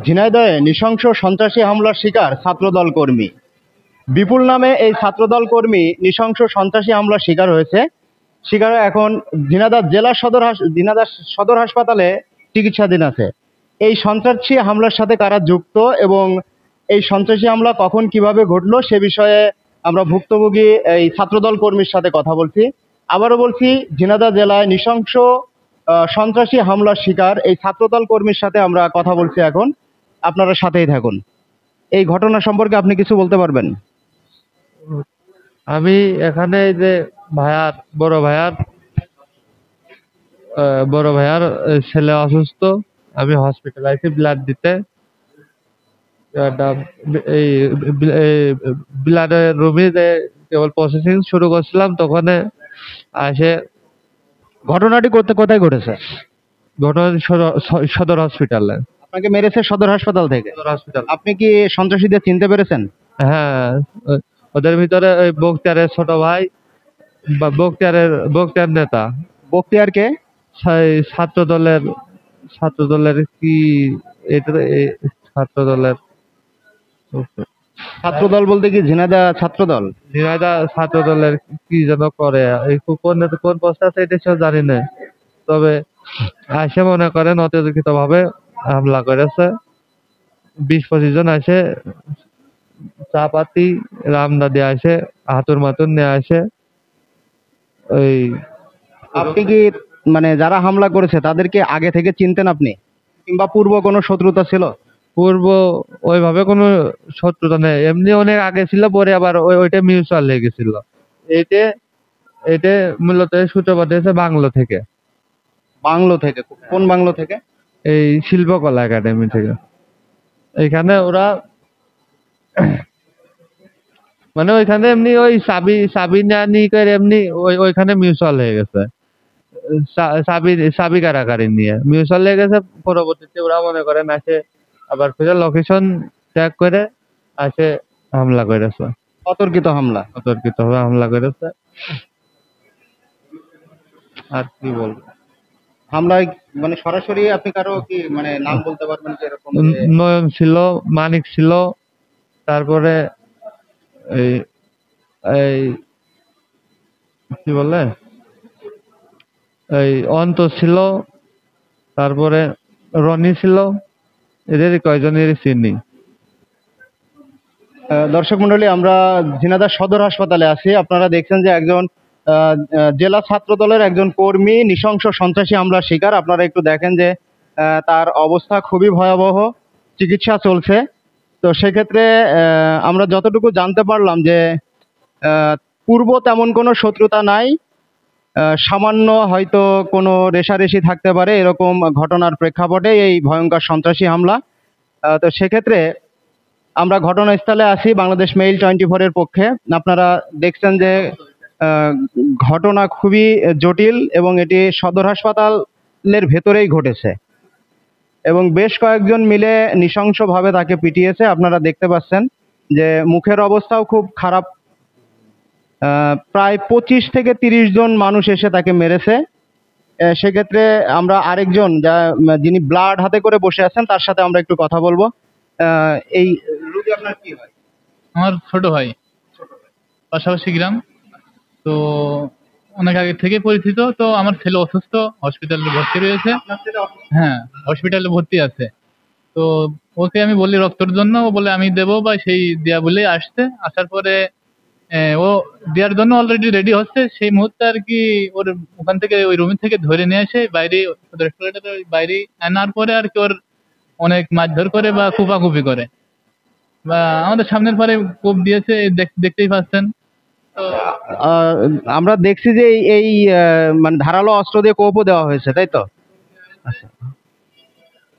ঝিনাইদহে নৃশংস সন্ত্রাসী হামলার শিকার ছাত্রদল কর্মী। বিপুল নামে এই ছাত্রদল কর্মী নৃশংস সন্ত্রাসী হামলার শিকার হয়েছে। এখন ঝিনাইদহ সদর হাসপাতালে চিকিৎসাধীন আছে। এই সন্ত্রাসী হামলার সাথে কারা যুক্ত এবং এই সন্ত্রাসী হামলা কখন কিভাবে ঘটলো সে বিষয়ে আমরা ভুক্তভোগী এই ছাত্রদল কর্মীর সাথে কথা বলছি। আবারও বলছি, ঝিনাইদহ জেলায় নৃশংস সন্ত্রাসী হামলার শিকার এই ছাত্রদল কর্মীর সাথে আমরা কথা বলছি। এখন আপনারা সাথেই থাকুন। এই ঘটনা সম্পর্কে আপনি কিছু বলতে পারবেন? আমি এখানে যে বড় ভাইয়ার ছেলে অসুস্থ, আমি হসপিটাল আইছি ব্লাড দিতে। এই ব্লাডের রুমে কেবল প্রসেসিং শুরু করছিলাম, তখন আসে। ঘটনাটি কোথায় ঘটেছে? ঘটনা সদর হসপিটালে। আপনাকে মেরেছে সদর হাসপাতাল থেকে? সদর হসপিটাল। আপনি কি সন্ত্রাসীদের চিনতে পেরেছেন? হ্যাঁ, ওদের ভিতরে ওই বখতিয়ারের ছোট ভাই বা বখতিয়ার নেতা। বখতিয়ার কে? ছাত্রদলের কি এটা ছাত্রদলের ছাত্রদল বলতে কি ঝিনাইদহ ছাত্রদল? ছাত্রদলের কি যেন করে, এই কোন পোস্টে আছে এটা সব জানি না। তবে আসে মনে করেন অতর্কিত ভাবে হামলা করেছে। 20-25 জন আসে, চাপাতি রামদা দিয়ে আসে, হাতুর মাতুর নিয়ে আসে। ওই আপনি কি মানে যারা হামলা করেছে তাদেরকে আগে থেকে চিনতেন আপনি, কিংবা পূর্ব কোনো শত্রুতা ছিল? পূর্ব ওইভাবে কোনো শত্রুতা নেই, এমনি অনেক আগে ছিল, পরে আবার ওইটা মিউচুয়াল হয়ে গেছিল। এটা মূলত সূত্রপাত হয়েছে বাংলো থেকে। বাংলো থেকে? কোন বাংলো থেকে? এই শিল্পকলা একাডেমি থেকে। এখানে ওরা মানে ওইখানে এমনি ওই চাবি না করে এমনি ওইখানে মিউচুয়াল হয়ে গেছে। চাবি কারাকারি নিয়ে মিউচুয়াল হয়ে গেছে। পরবর্তীতে ওরা মনে করেন আসে আবার ফিরে লোকেশন ট্র্যাক করে আসে হামলা করেছে। অতর্কিত ভাবে হামলা করেছে। আর কি বলবো? হামলায় মানে সরাসরি আপনি কারো কি মানে নাম বলতে পারবেন যে এরকম? নয়ন ছিল, মানিক ছিল, তারপরে এই এই কি বলে এই অন্ত ছিল, তারপরে রনি ছিল। এদের কয়জনের চিনি। দর্শক মন্ডলী, আমরা ঝিনাইদহ সদর হাসপাতালে আছি। আপনারা দেখছেন যে একজন জেলা ছাত্র দলের একজন কর্মী নৃশংস সন্ত্রাসী হামলার শিকার। আপনারা একটু দেখেন যে তার অবস্থা খুবই ভয়াবহ, চিকিৎসা চলছে। তো সেক্ষেত্রে আমরা যতটুকু জানতে পারলাম যে পূর্ব তেমন কোনো শত্রুতা নাই, সামান্য হয়তো কোনো রেষারেষি থাকতে পারে, এরকম ঘটনার প্রেক্ষাপটে এই ভয়ঙ্কর সন্ত্রাসী হামলা। তো সেক্ষেত্রে আমরা ঘটনাস্থলে আসি বাংলাদেশ মেইল 24-এর পক্ষে। আপনারা দেখছেন যে ঘটনা খুবই জটিল এবং এটি সদর হাসপাতালের ভেতরেই ঘটেছে এবং বেশ কয়েকজন মিলে নৃশংসভাবে তাকে পিটিয়েছে। আপনারা দেখতে পাচ্ছেন যে মুখের অবস্থাও খুব খারাপ। প্রায় 25 থেকে 30 জন মানুষ এসে তাকে মেরেছে। সেক্ষেত্রে আমরা আরেকজন যিনি ব্লাড হাতে করে বসে আছেন তার সাথে আমরা একটু কথা বলবো। এই রোগী আপনার কি হয়? আমার ছোট ভাই, পাশাপাশি গ্রাম। তো অনেক আগে থেকে পরিচিত। তো আমার ছেলে অসুস্থ, হসপিটালে ভর্তি রয়েছে। হ্যাঁ, হসপিটালে ভর্তি আছে। তো ওকে আমি বলি রক্তর জন্য, ও বলে আমি দেবো, বা সেই দেয়া বলে আসার পরে ও দেওয়ার জন্য অলরেডি রেডি হচ্ছে। সেই মুহূর্তে আর কি ওর ওখান থেকে ওই রুম থেকে ধরে নিয়ে এসে বাইরে বাইরে আনার পরে আর কি ওর অনেক মারধর করে বা কুপাকুপি করে, বা আমাদের সামনের পরে কোপ দিয়েছে, দেখতেই পাচ্ছেন। তো আমরা দেখছি যে এই মানে ধারালো অস্ত্র দিয়ে কোপও দেওয়া হয়েছে, তাই তো? আচ্ছা,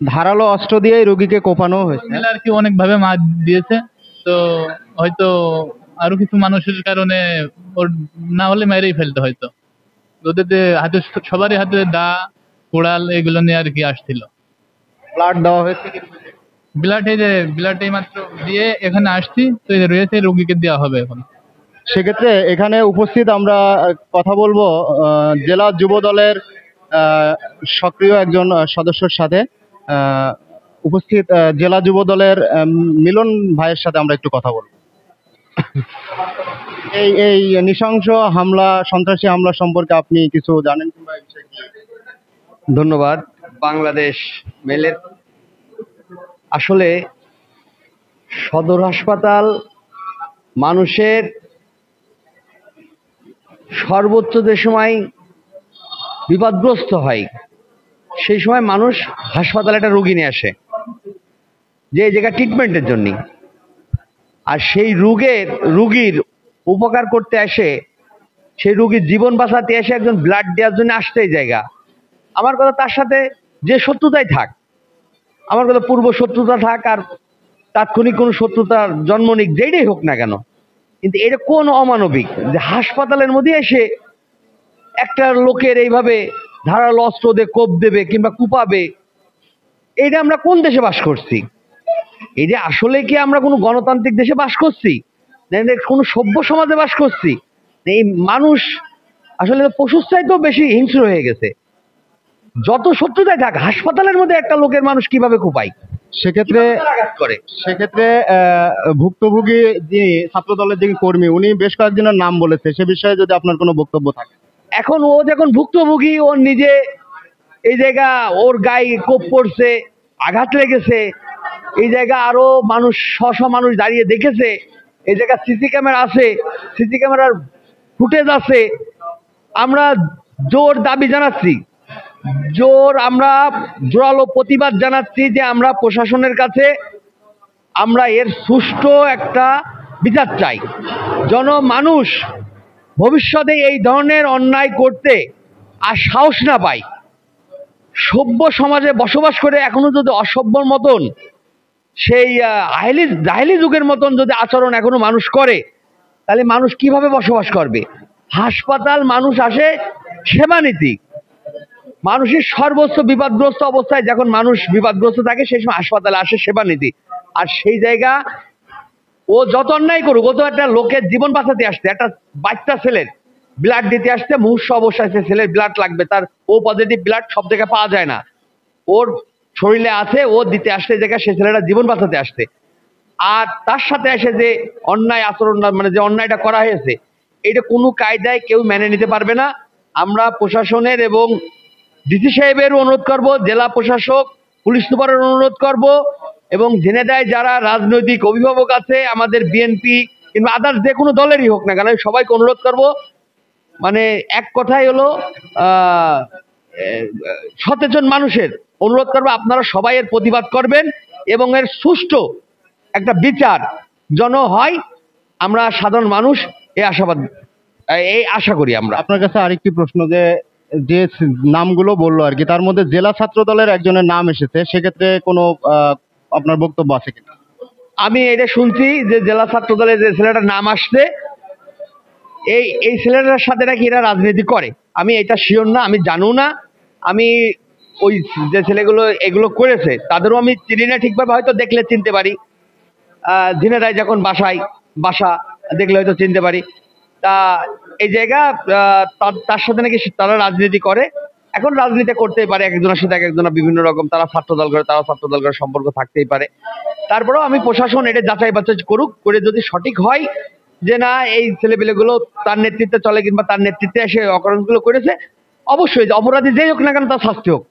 ধারালো অস্ত্র দিয়ে রোগীকে কোপানো হয়েছে আর কি, অনেক ভাবে মার দিয়েছে। তো হয়তো আরো কিছু মানুষের কারণে ওর না হলে মেরেই ফেলতে হয়তো। ওদের হাতে সবারই হাতে দা, কোড়াল এগুলো নিয়ে আর কি আসছিল। ব্লাড দেওয়া হয়েছে? ব্লাড এই মাত্র দিয়ে এখানে আসছি, তো রয়েছে, রোগীকে দেওয়া হবে এখন। সেক্ষেত্রে এখানে উপস্থিত আমরা কথা বলবো জেলা যুব দলের সক্রিয় একজন সদস্যর সাথে। উপস্থিত জেলা যুব দলের মিলন ভাইয়ের সাথে আমরা একটু কথা বলবো। এই এই নৃশংস হামলা, সন্ত্রাসী হামলা সম্পর্কে আপনি কিছু জানেন কিংবা এই বিষয়ে কি? ধন্যবাদ। বাংলাদেশ মেলের আসলে সদর হাসপাতাল মানুষের সর্বোচ্চ যে সময় বিপদগ্রস্ত হয় সেই সময় মানুষ হাসপাতালে একটা রোগী নিয়ে আসে যে এই জায়গায় ট্রিটমেন্টের জন্য, আর সেই রুগীর উপকার করতে আসে, সেই রুগীর জীবন বাঁচাতে এসে একজন ব্লাড দেওয়ার জন্য আসছে এই জায়গা। আমার কথা তার সাথে যে শত্রুতাই থাক, আমার কথা পূর্ব শত্রুতা থাক আর তাৎক্ষণিক কোনো শত্রুতার জন্ম নিক, যেটাই হোক না কেন, কিন্তু এটা কোন অমানবিক যে হাসপাতালের মধ্যে এসে একটা লোকের এইভাবে ধারালো অস্ত্র দিয়ে কোপ দেবে কিংবা কুপাবে। এটা আমরা কোন দেশে বাস করছি? এই যে আসলে কি আমরা কোনো গণতান্ত্রিক দেশে বাস করছি, না কোনো সভ্য সমাজে বাস করছি? এই মানুষ আসলে পশুর চাইতেও বেশি হিংস্র হয়ে গেছে। যত শত্রুতাই থাক, হাসপাতালের মধ্যে একটা লোকের মানুষ কিভাবে কোপায়, সেক্ষেত্রে আঘাত করে। সেক্ষেত্রে ভুক্তভোগী যিনি ছাত্র দলের যিনি কর্মী, উনি বেশ কয়েকজনের নাম বলেছে, সে বিষয়ে যদি আপনার কোনো বক্তব্য থাকে। এখন ও যখন ভুক্তভোগী, ওর নিজে এই জায়গা ওর গায়ে কোপ পড়ছে, আঘাত লেগেছে, এই জায়গা আরো মানুষ মানুষ দাঁড়িয়ে দেখেছে, এই জায়গা সিসি ক্যামেরা আছে, সিসি ক্যামেরার ফুটেজ আছে। আমরা জোর দাবি জানাচ্ছি, আমরা জোরালো প্রতিবাদ জানাচ্ছি যে আমরা প্রশাসনের কাছে আমরা এর সুষ্ঠু একটা বিচার চাই। মানুষ ভবিষ্যতে এই ধরনের অন্যায় করতে আর সাহস না পায়। সভ্য সমাজে বসবাস করে এখনো যদি অসভ্যর মতন, সেই জাহেলি যুগের মতন যদি আচরণ এখনো মানুষ করে, তাহলে মানুষ কিভাবে বসবাস করবে? হাসপাতাল মানুষ আসে সেবানীতি, মানুষের সর্বোচ্চ বিপদগ্রস্ত অবস্থায় যখন মানুষ বিপদগ্রস্ত থাকে সেই সময় হাসপাতালে আসে সেবানীতি। আর সেই জায়গা ও যত অন্যায় করুক, ও তো একটা লোকের জীবন বাঁচাতে আসছে, একটা বাচ্চা ছেলের ব্লাড দিতে আসছে, মুহূর্ত অবস্থায় সে ছেলের ব্লাড লাগবে, তার ও পজিটিভ ব্লাড সব জায়গায় পাওয়া যায় না, ওর শরীরে আছে, ও দিতে আসছে জায়গায়, সে ছেলেটা জীবন বাঁচাতে আসছে। আর তার সাথে এসে যে অন্যায় আচরণ, মানে যে অন্যায়টা করা হয়েছে, এটা কোনো কায়দায় কেউ মেনে নিতে পারবে না। আমরা প্রশাসনের এবং ডিসি সাহেবের অনুরোধ করব, জেলা প্রশাসক, পুলিশ সুপারের অনুরোধ করব, এবং ঝিনাইদহে যারা রাজনৈতিক অভিভাবক আছে, আমাদের বিএনপি কিংবা আদার্স যে কোনো দলেরই হোক না কেন, সবাইকে অনুরোধ করব, মানে এক কথাই হলো সচেতন মানুষের অনুরোধ করবো, আপনারা সবাই এর প্রতিবাদ করবেন এবং এর সুষ্ঠু একটা বিচার যেন হয়। আমরা সাধারণ মানুষ এই আশা করি। আমরা আপনার কাছে আরেকটি প্রশ্ন, যে যে নামগুলো বললো আর কি, তার মধ্যে জেলা ছাত্র দলের একজনের নাম এসেছে, সেক্ষেত্রে কোনো আপনার বক্তব্য আছে কিনা? আমি এটা শুনছি যে জেলা ছাত্র দলের যে ছেলেটার নাম আসছে, এই ছেলেটার সাথে নাকি এরা রাজনীতি করে। আমি এটা শিওর না, আমি জানো না। আমি ওই যে ছেলেগুলো এগুলো করেছে তাদেরও আমি চিনি না ঠিকভাবে, হয়তো দেখলে চিনতে পারি। ঝিনাইদহে যখন বাসা দেখলে হয়তো চিনতে পারি। তা এই জায়গা তার সাথে নাকি তারা রাজনীতি করে। এখন রাজনীতি করতেই পারে, একজনের সাথে একজনের বিভিন্ন রকম, তারা ছাত্র দল করে, তারা ছাত্র দল করে সম্পর্ক থাকতেই পারে। তারপরেও আমি প্রশাসন এটা যাচাই বাছাই করুক, করে যদি সঠিক হয় যে না এই ছেলেপেলেগুলো তার নেতৃত্বে চলে কিংবা তার নেতৃত্বে এসে অকারণগুলো করেছে, অবশ্যই অপরাধী যেই হোক না কেন তার শাস্তি হোক,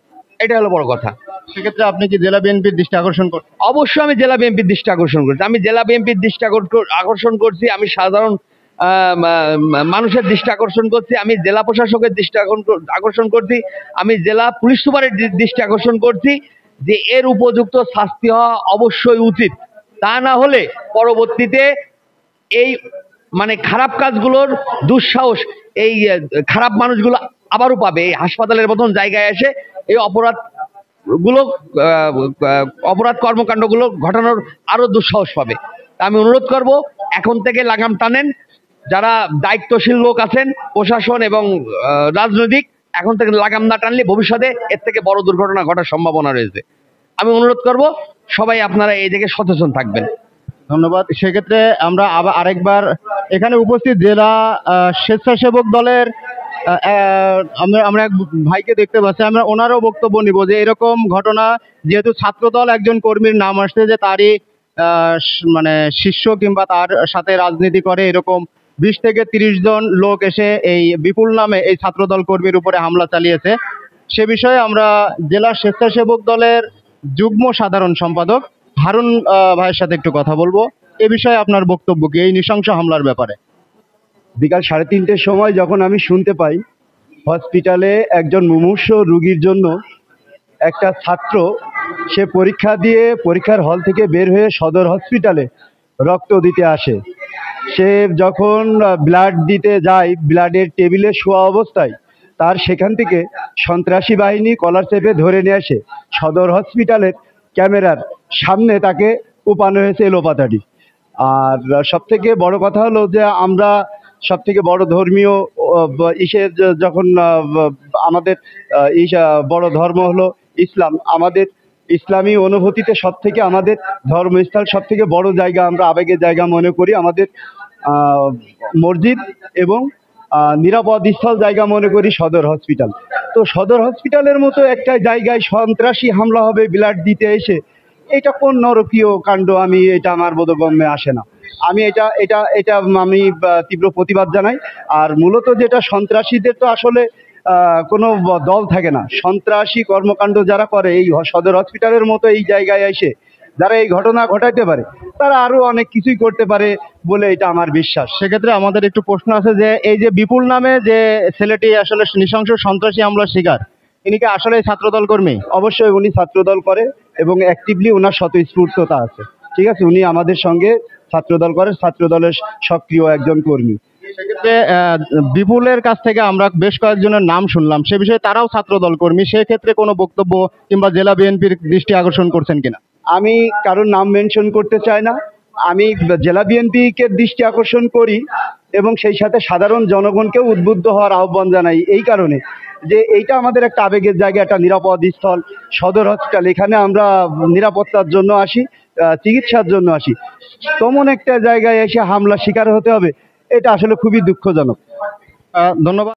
এটা হলো বড় কথা। সেক্ষেত্রে আপনি কি জেলা বিএনপির দৃষ্টি আকর্ষণ করছেন? অবশ্যই আমি জেলা বিএনপির দৃষ্টি আকর্ষণ করছি। আমি জেলা বিএনপির দৃষ্টি আকর্ষণ করছি, আমি সাধারণ মানুষের দৃষ্টি আকর্ষণ করছি, আমি জেলা প্রশাসকের দৃষ্টি আকর্ষণ করছি, আমি জেলা পুলিশ সুপারের দৃষ্টি আকর্ষণ করছি যে এর উপযুক্ত শাস্তি হওয়া অবশ্যই উচিত। তা না হলে পরবর্তীতে এই মানে খারাপ কাজগুলোর দুঃসাহস এই খারাপ মানুষগুলো আবারও পাবে। এই হাসপাতালের মতন জায়গায় এসে এই অপরাধ কর্মকাণ্ডগুলো ঘটানোর আরো দুঃসাহস পাবে। আমি অনুরোধ করব, এখন থেকে লাগাম টানেন, যারা দায়িত্বশীল লোক আছেন, প্রশাসন এবং রাজনৈতিক, এখন থেকে লাগাম না টানলে ভবিষ্যতে এর থেকে বড় দুর্ঘটনা ঘটার সম্ভাবনা রয়েছে। আমি অনুরোধ করব সবাই আপনারা এই দিকে সচেতন থাকবেন। ধন্যবাদ। সেক্ষেত্রে আমরা আবার আরেকবার এখানে উপস্থিত জেলা স্বেচ্ছাসেবক দলের আমরা আমরা এক ভাইকে দেখতে পাচ্ছি, আমরা ওনারও বক্তব্য নিব যে এরকম ঘটনা, যেহেতু ছাত্রদল একজন কর্মীর নাম আসছে যে তারই মানে শিষ্য কিংবা তার সাথে রাজনীতি করে এরকম 20 থেকে 30 জন লোক এসে এই বিপুল নামে এই ছাত্রদল কর্মীর উপরে হামলা চালিয়েছে। সে বিষয়ে আমরা জেলা স্বেচ্ছাসেবক দলের যুগ্ম সাধারণ সম্পাদক হারুন ভাইয়ের সাথে একটু কথা বলবো। এ বিষয়ে আপনার বক্তব্য কি এই নৃশংস হামলার ব্যাপারে? বিকাল 3:30-র সময় যখন আমি শুনতে পাই হসপিটালে একজন মুমূর্ষ রোগীর জন্য একটা ছাত্র, সে পরীক্ষা দিয়ে পরীক্ষার হল থেকে বের হয়ে সদর হসপিটালে রক্ত দিতে আসে, সে যখন ব্লাড দিতে যায় ব্লাডের টেবিলে শোয়া অবস্থায় তার সেখান থেকে সন্ত্রাসী বাহিনী কলার চেপে ধরে নিয়ে আসে সদর হসপিটালের ক্যামেরার সামনে তাকে কোপানো হয়েছে এলোপাতাড়ি। আর সবথেকে বড় কথা হলো যে আমরা সবথেকে বড় ধর্মীয় ইসের যখন আমাদের বড় ধর্ম হলো ইসলাম, আমাদের ইসলামী অনুভূতিতে সবথেকে আমাদের ধর্মস্থল সবথেকে বড় জায়গা, আমরা আবেগের জায়গা মনে করি আমাদের মসজিদ, এবং নিরাপদ স্থল জায়গা মনে করি সদর হসপিটাল। তো সদর হসপিটালের মতো একটা জায়গায় সন্ত্রাসী হামলা হবে ব্লাড দিতে এসে, এটা কোন নরকীয় কাণ্ড, আমি এটা আমার বোধগম্যে আসে না। আমি এটা এটা এটা আমি তীব্র প্রতিবাদ জানাই। আর মূলত যেটা সন্ত্রাসীদের তো আসলে কোনো দল থাকে না, সন্ত্রাসী কর্মকাণ্ড যারা করে এই সদর হসপিটালের মতো এই জায়গায় এসে যারা এই ঘটনা ঘটাইতে পারে তারা আরো অনেক কিছুই করতে পারে বলে এটা আমার বিশ্বাস। সেক্ষেত্রে আমাদের একটু প্রশ্ন আছে যে এই যে বিপুল নামে যে ছেলেটি আসলে নৃশংস সন্ত্রাসী হামলার শিকার, ইনি কি আসলে ছাত্রদল কর্মী? অবশ্যই উনি ছাত্রদল করে এবং অ্যাক্টিভলি ওনার স্বতঃস্ফূর্ততা আছে, ঠিক আছে, উনি আমাদের সঙ্গে ছাত্রদল করে, ছাত্রদলের সক্রিয় একজন কর্মী। সেক্ষেত্রে বিপুলের কাছ থেকে আমরা বেশ কয়েকজনের নাম শুনলাম, সে বিষয়ে তারাও ছাত্রদল কর্মী, সেক্ষেত্রে কোনো বক্তব্য কিংবা জেলা বিএনপির দৃষ্টি আকর্ষণ করছেন কিনা? আমি কারোর নাম মেনশন করতে চাই না, আমি জেলা বিএনপিকে দৃষ্টি আকর্ষণ করি এবং সেই সাথে সাধারণ জনগণকেও উদ্বুদ্ধ হওয়ার আহ্বান জানাই, এই কারণে যে এইটা আমাদের একটা আবেগের জায়গা, একটা নিরাপদ স্থল সদর হসপিটাল, এখানে আমরা নিরাপত্তার জন্য আসি, চিকিৎসার জন্য আসি, তেমন একটা জায়গায় এসে হামলা শিকার হতে হবে, এটা আসলে খুবই দুঃখজনক। ধন্যবাদ।